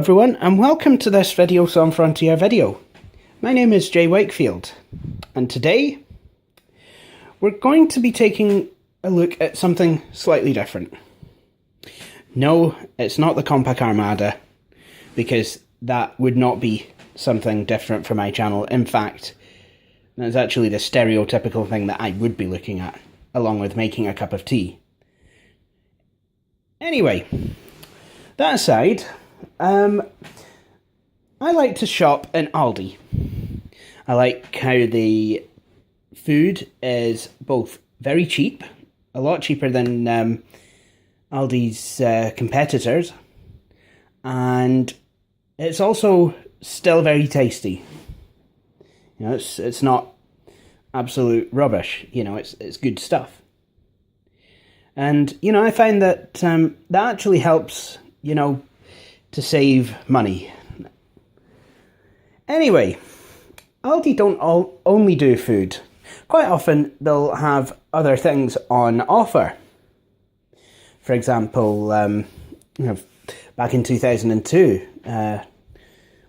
everyone, and welcome to this Video Song Frontier video. My name is Jay Wakefield, and today we're going to be taking a look at something slightly different. No, it's not the Compaq Armada, because that would not be something different for my channel. In fact, that's actually the stereotypical thing that I would be looking at, along with making a cup of tea. Anyway, that aside, I like to shop in Aldi. I like how the food is both very cheap, a lot cheaper than Aldi's competitors, and it's also still very tasty. You know, it's not absolute rubbish. You know, it's good stuff. And you know, I find that that actually helps, you know, to save money. Anyway, Aldi don't only do food. Quite often they'll have other things on offer. For example, you know, back in 2002, my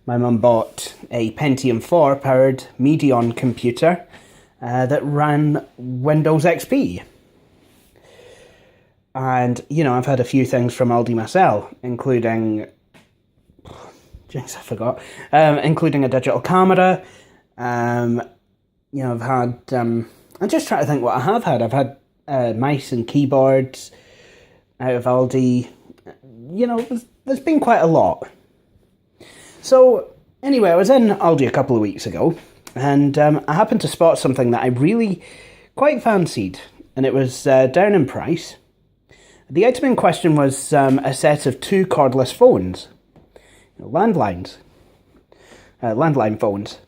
mum bought a Pentium 4 powered Medion computer that ran Windows XP. And, you know, I've had a few things from Aldi myself, including... Jinx, I forgot. Including a digital camera. You know, I've had... I'm just trying to think what I have had. I've had mice and keyboards out of Aldi. You know, there's been quite a lot. So, anyway, I was in Aldi a couple of weeks ago, and I happened to spot something that I really quite fancied, and it was down in price. The item in question was a set of two cordless phones, you know, landline phones,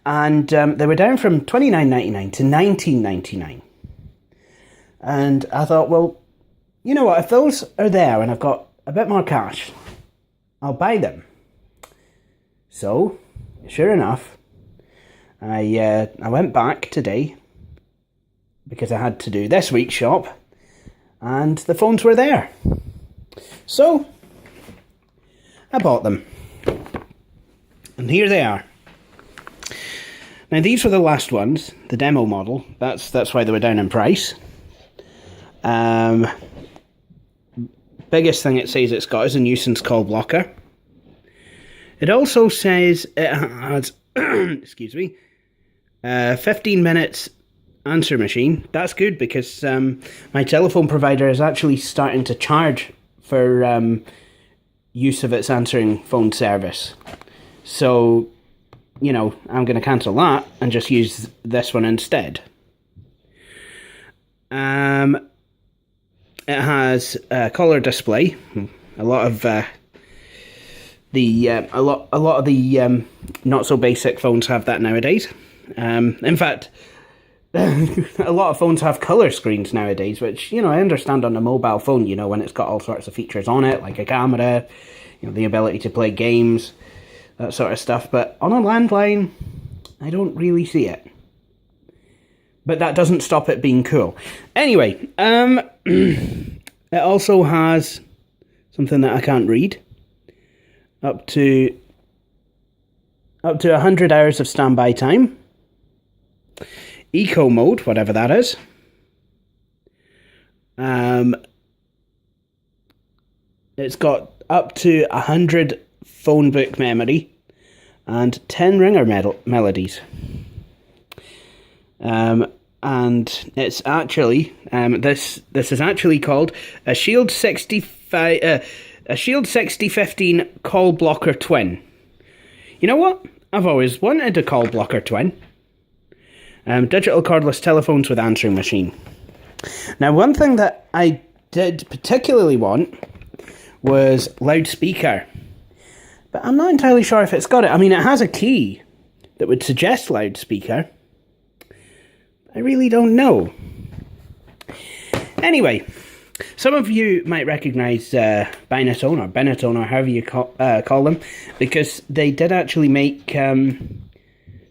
and they were down from $29.99 to $19.99. And I thought, well, you know what, if those are there and I've got a bit more cash, I'll buy them. So, sure enough, I went back today because I had to do this week's shop. And the phones were there. So, I bought them. And here they are. Now, these were the last ones, the demo model. That's why they were down in price. Biggest thing it says it's got is a nuisance call blocker. It also says it has, excuse me, 15 minutes answer machine. That's good because my telephone provider is actually starting to charge for use of its answering phone service. So, you know, I'm going to cancel that and just use this one instead. It has a color display. A lot of the not so basic phones have that nowadays. In fact, a lot of phones have colour screens nowadays, which, you know, I understand on a mobile phone, you know, when it's got all sorts of features on it, like a camera, you know, the ability to play games, that sort of stuff. But on a landline, I don't really see it. But that doesn't stop it being cool. Anyway, it also has something that I can't read. Up to 100 hours of standby time. Eco mode, whatever that is. It's got up to 100 phone book memory and 10 ringer melodies. And it's actually this is actually called a Shield 6015 call blocker twin. You know what? I've always wanted a call blocker twin. Digital cordless telephones with answering machine. Now, one thing that I did particularly want was loudspeaker, but I'm not entirely sure if it's got it. I mean, it has a key that would suggest loudspeaker. I really don't know. Anyway, some of you might recognise Binatone or Benetone or however you call them, because they did actually make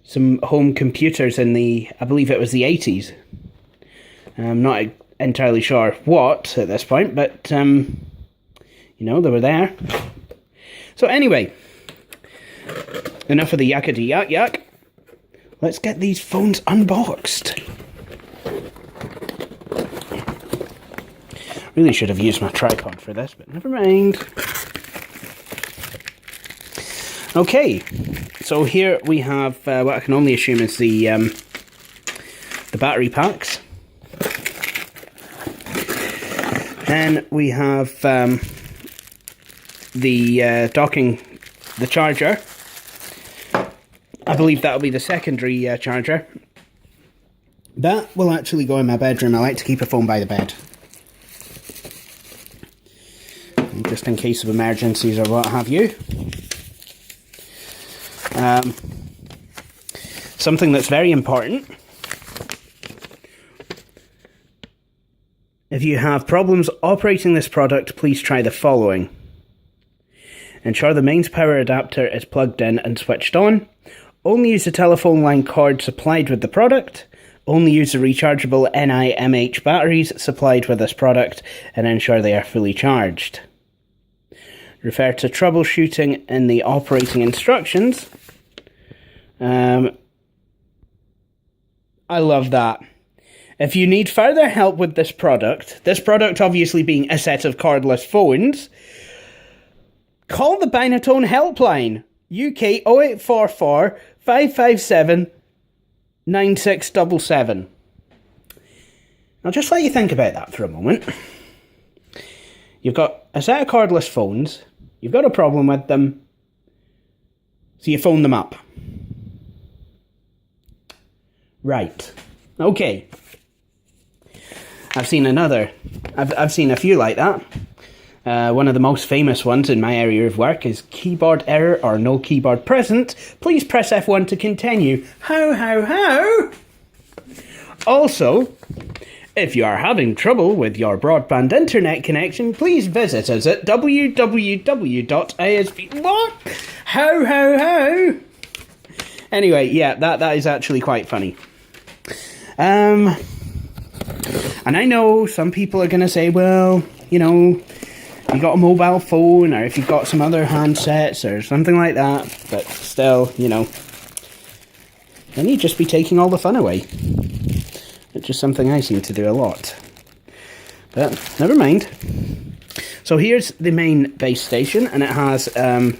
some home computers in I believe it was the 80s. I'm not entirely sure what at this point, but, you know, they were there. So anyway, enough of the yakety yak yak. Let's get these phones unboxed. Really should have used my tripod for this, but never mind. Okay, so here we have what I can only assume is the battery packs. Then we have the docking, the charger. I believe that'll be the secondary charger. That will actually go in my bedroom. I like to keep a phone by the bed, just in case of emergencies or what have you. Something that's very important. If you have problems operating this product, please try the following. Ensure the mains power adapter is plugged in and switched on. Only use the telephone line cord supplied with the product. Only use the rechargeable NiMH batteries supplied with this product and ensure they are fully charged. Refer to troubleshooting in the operating instructions. I love that. If you need further help with this product obviously being a set of cordless phones, call the Binatone helpline, UK 0844 557 9677. I'll just let you think about that for a moment. You've got a set of cordless phones, you've got a problem with them, so you phone them up. Right. Okay. I've seen a few like that. One of the most famous ones in my area of work is keyboard error or no keyboard present. Please press F1 to continue. How? Also, if you are having trouble with your broadband internet connection, please visit us at www.isp... What? How? Anyway, yeah, that is actually quite funny. And I know some people are going to say, well, you know, you got a mobile phone, or if you've got some other handsets or something like that, but still, you know, then you'd just be taking all the fun away. It's just something I seem to do a lot. But never mind. So here's the main base station, and it has an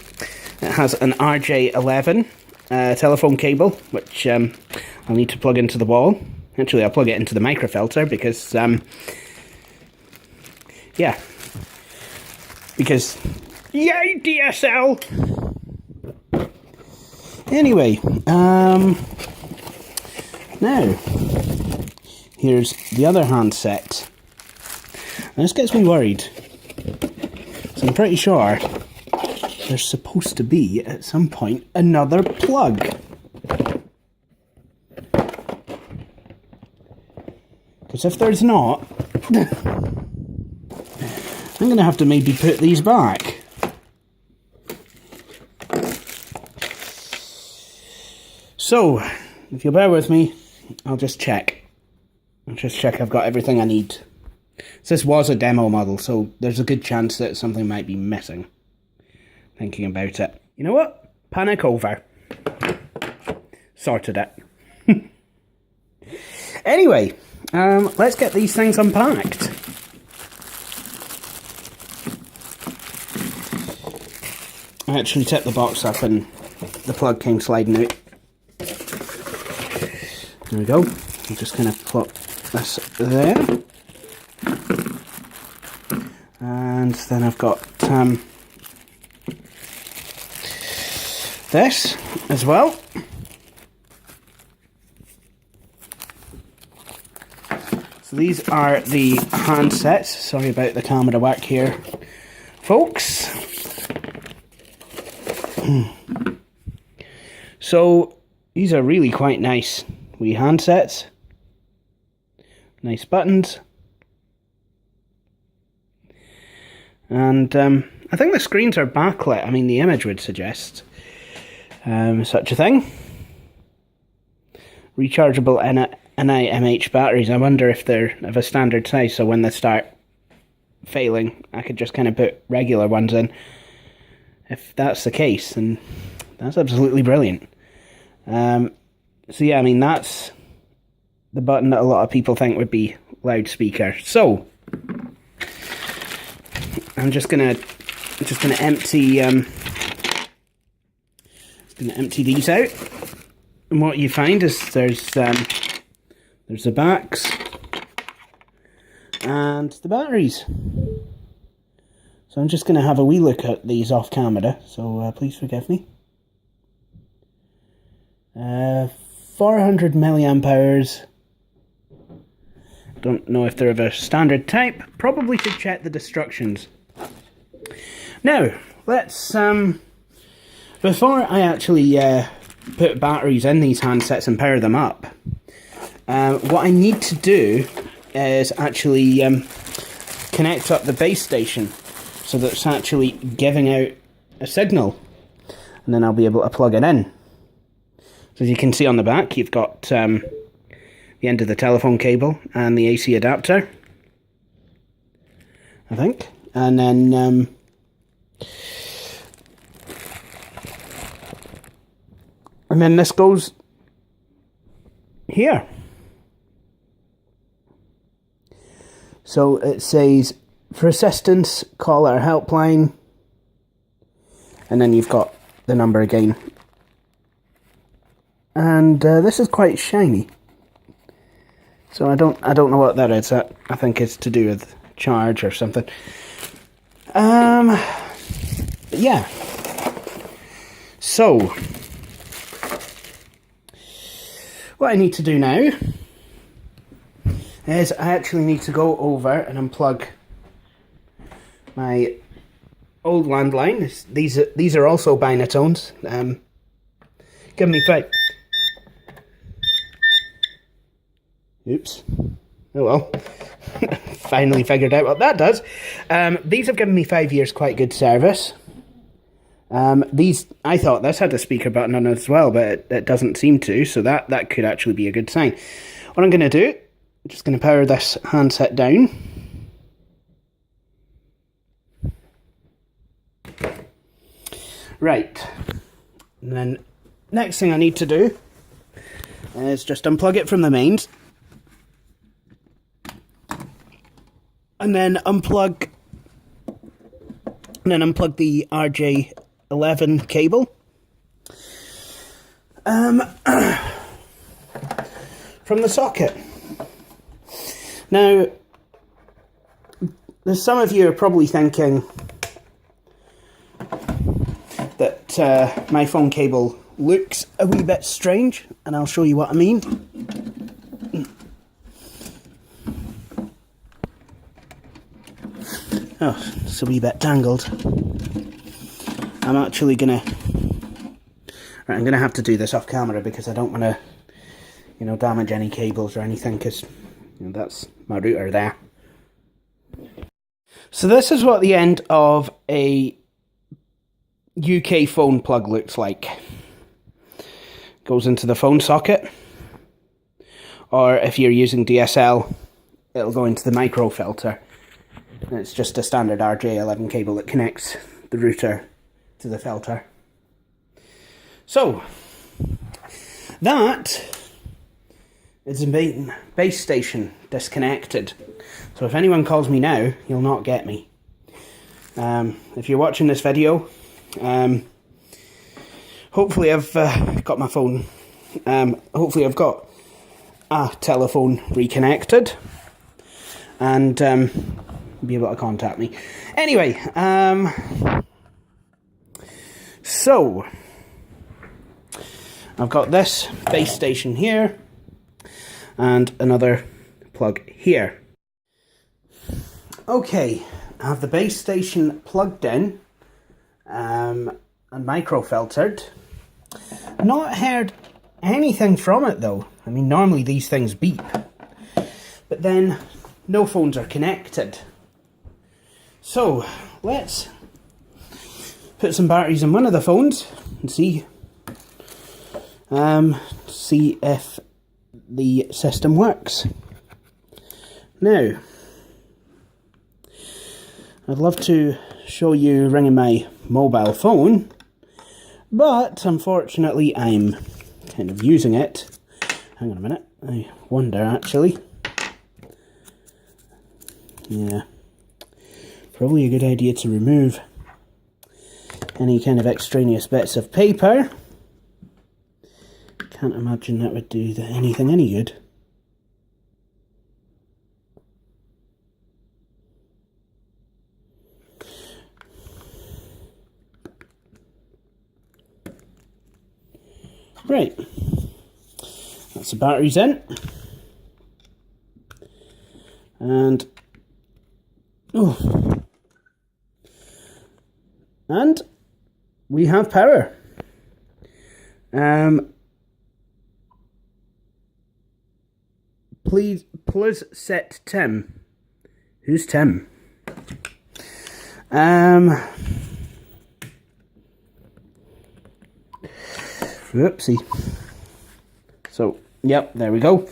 RJ11 telephone cable, which I'll need to plug into the wall. Actually, I'll plug it into the microfilter because, yeah. Because, yay, DSL! Anyway, now, here's the other handset. And this gets me worried. So I'm pretty sure there's supposed to be, at some point, another plug. Because if there's not, I'm going to have to maybe put these back. So, if you'll bear with me, I'll just check. I've got everything I need. So this was a demo model, so there's a good chance that something might be missing. Thinking about it. You know what? Panic over. Sorted it. Anyway, let's get these things unpacked. I actually tipped the box up and the plug came sliding out. There we go. I'm just going to plop this there. And then I've got this as well. So these are the handsets. Sorry about the camera work here, folks. So these are really quite nice wee handsets. Nice buttons. And I think the screens are backlit. I mean, the image would suggest such a thing. Rechargeable NiMH batteries. I wonder if they're of a standard size, so when they start failing, I could just kind of put regular ones in. if that's the case, then that's absolutely brilliant. So yeah, I mean, that's the button that a lot of people think would be loudspeaker. So I'm just gonna empty these out, and what you find is there's the backs and the batteries. So I'm just going to have a wee look at these off camera, so please forgive me. 400 milliamp hours. Don't know if they're of a standard type. Probably should check the instructions. Now, let's, before I actually put batteries in these handsets and power them up, what I need to do is actually connect up the base station so that it's actually giving out a signal, and then I'll be able to plug it in. So as you can see on the back, you've got the end of the telephone cable and the AC adapter, I think, and then this goes here. So it says, for assistance, call our helpline. And then you've got the number again. And this is quite shiny. So I don't know what that is. I think it's to do with charge or something. Yeah. So what I need to do now is I actually need to go over and unplug my old landline. These are also binatones. Give me 5. Oops. Oh well. Finally figured out what that does. These have given me 5 years quite good service. I thought this had a speaker button on it as well, but it doesn't seem to, so that could actually be a good sign. What I'm going to do, I'm just going to power this handset down. Right. And then next thing I need to do is just unplug it from the mains. And then unplug the RJ11 cable from the socket. Now, there's some of you are probably thinking that my phone cable looks a wee bit strange, and I'll show you what I mean. Oh, it's a wee bit tangled. I'm actually gonna... Right, I'm gonna have to do this off camera because I don't want to, damage any cables or anything, because that's my router there. So this is what the end of a UK phone plug looks like. Goes into the phone socket, or if you're using DSL, it'll go into the micro filter. And it's just a standard RJ11 cable that connects the router to the filter. So that is a base station disconnected. So if anyone calls me now, you'll not get me. If you're watching this video, hopefully I've got my phone, hopefully I've got a telephone reconnected, and be able to contact me. Anyway, so I've got this base station here, and another plug here. Okay, I have the base station plugged in, and micro filtered. Not heard anything from it though. I mean, normally these things beep, but then no phones are connected. So let's put some batteries in one of the phones and see if the system works. Now, I'd love to show you ringing my mobile phone, but unfortunately I'm kind of using it. Hang on a minute, I wonder actually. Yeah, probably a good idea to remove any kind of extraneous bits of paper. Can't imagine that would do anything any good. Right, that's the batteries in, and and we have power. Please set Tim. Who's Tim? Whoopsie. So, yep, there we go.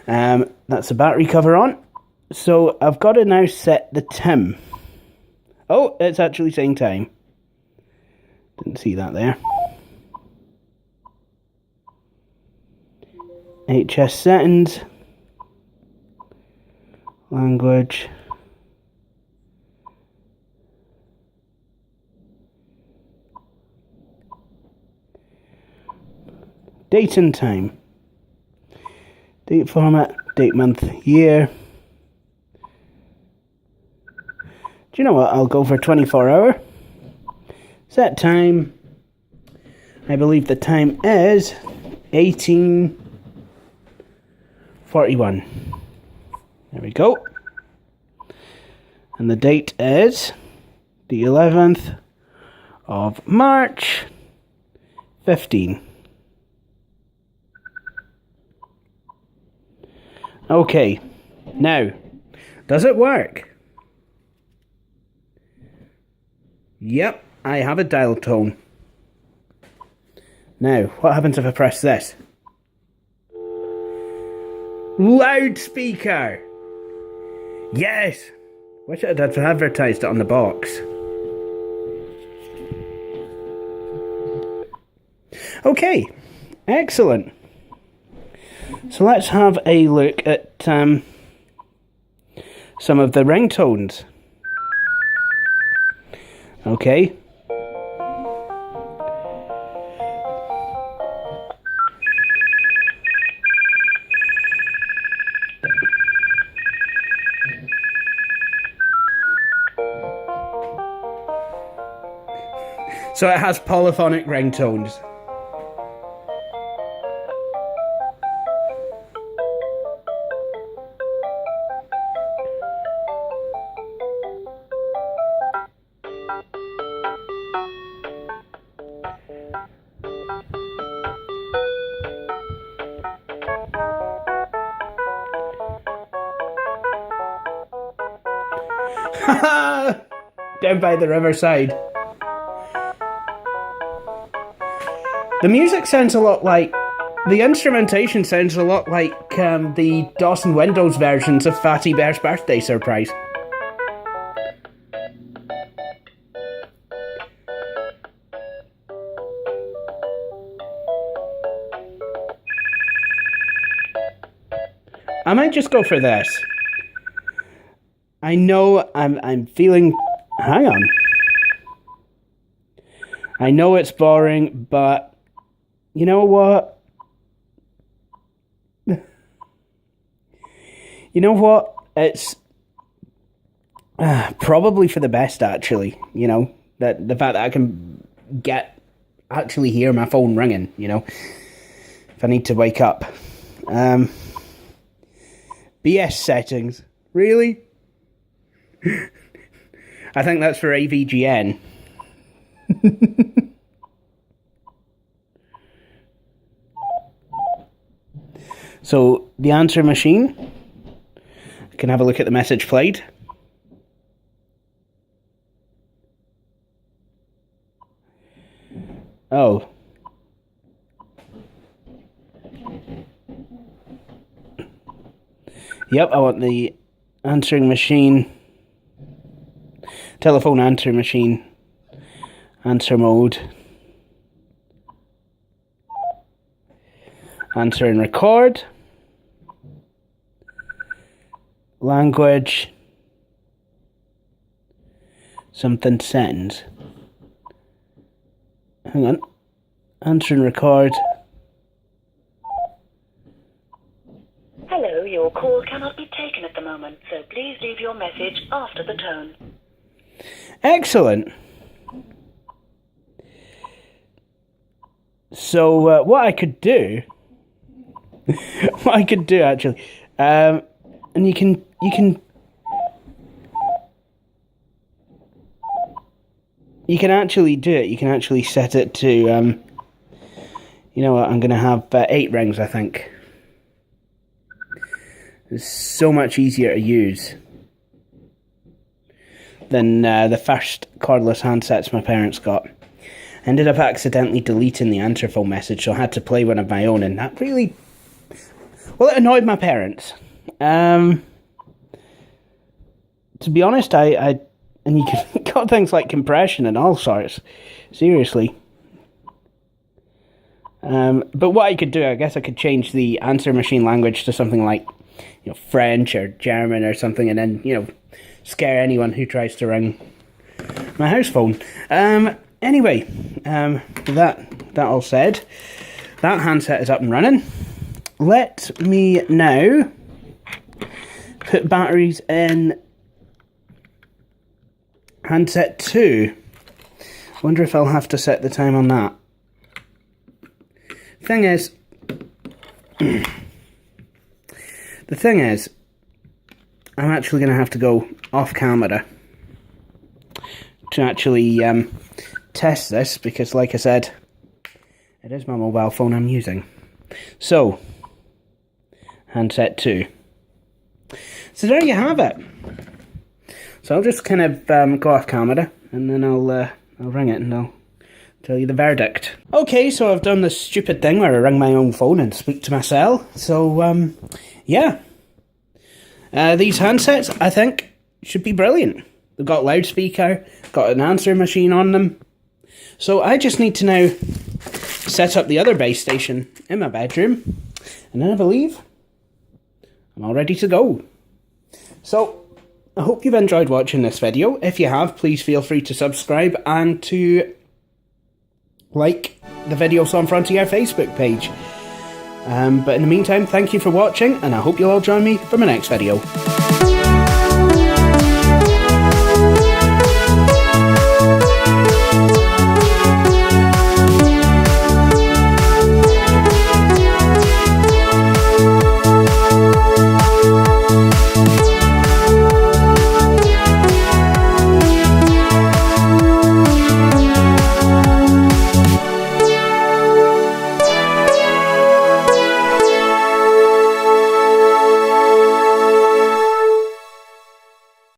That's the battery cover on. So, I've got to now set the Tim. Oh, it's actually saying time. Didn't see that there. HS settings. Language. Date and time. Date format, date, month, year. Do you know what? I'll go for 24-hour. Set time. I believe the time is 18:41. There we go. And the date is the 11th of March, 15. Okay, now, does it work? Yep, I have a dial tone. Now, what happens if I press this? Loudspeaker! Yes! Wish I'd advertised it on the box. Okay, excellent. So let's have a look at some of the ringtones. Okay. So it has polyphonic ringtones. Down by the riverside. The music sounds a lot like... The instrumentation sounds a lot like the DOS and Windows versions of Fatty Bear's Birthday Surprise. I might just go for this. I know I'm feeling... Hang on. I know it's boring, but... You know what? You know what? It's probably for the best, actually. You know, that the fact that I can actually hear my phone ringing. You know, if I need to wake up. BS settings, really? I think that's for AVGN. So, the answer machine, I can have a look at the message played. Oh. Yep, I want the answering machine. telephone answer machine, answer mode, answer and record, language, something settings. Hang on. Answer and record. Hello, your call cannot be taken at the moment, so please leave your message after the tone. Excellent. So what I could do actually, and you can actually do it. You can actually set it to, you know what, I'm going to have 8 rings, I think. It's so much easier to use than the first cordless handsets my parents got. Ended up accidentally deleting the answer phone message, so I had to play one of my own, and that really, well, it annoyed my parents. To be honest, and you got things like compression and all sorts. Seriously. But what I could do, I guess I could change the answer machine language to something like, you know, French or German or something, and then, you know, scare anyone who tries to ring my house phone. Anyway, that all said, that handset is up and running. Let me now put batteries in handset 2. Wonder if I'll have to set the time on that. The thing is, I'm actually going to have to go off camera to actually test this, because like I said, it is my mobile phone I'm using. So, handset 2. So there you have it. So I'll just kind of go off camera, and then I'll ring it and I'll tell you the verdict. Okay, so I've done this stupid thing where I ring my own phone and speak to myself. So yeah, these handsets, I think, should be brilliant. They've got loudspeaker, got an answer machine on them. So I just need to now set up the other base station in my bedroom, and then I believe I'm all ready to go. So I hope you've enjoyed watching this video. If you have, please feel free to subscribe and to like the videos on front of your Facebook page. But in the meantime, thank you for watching, and I hope you'll all join me for my next video.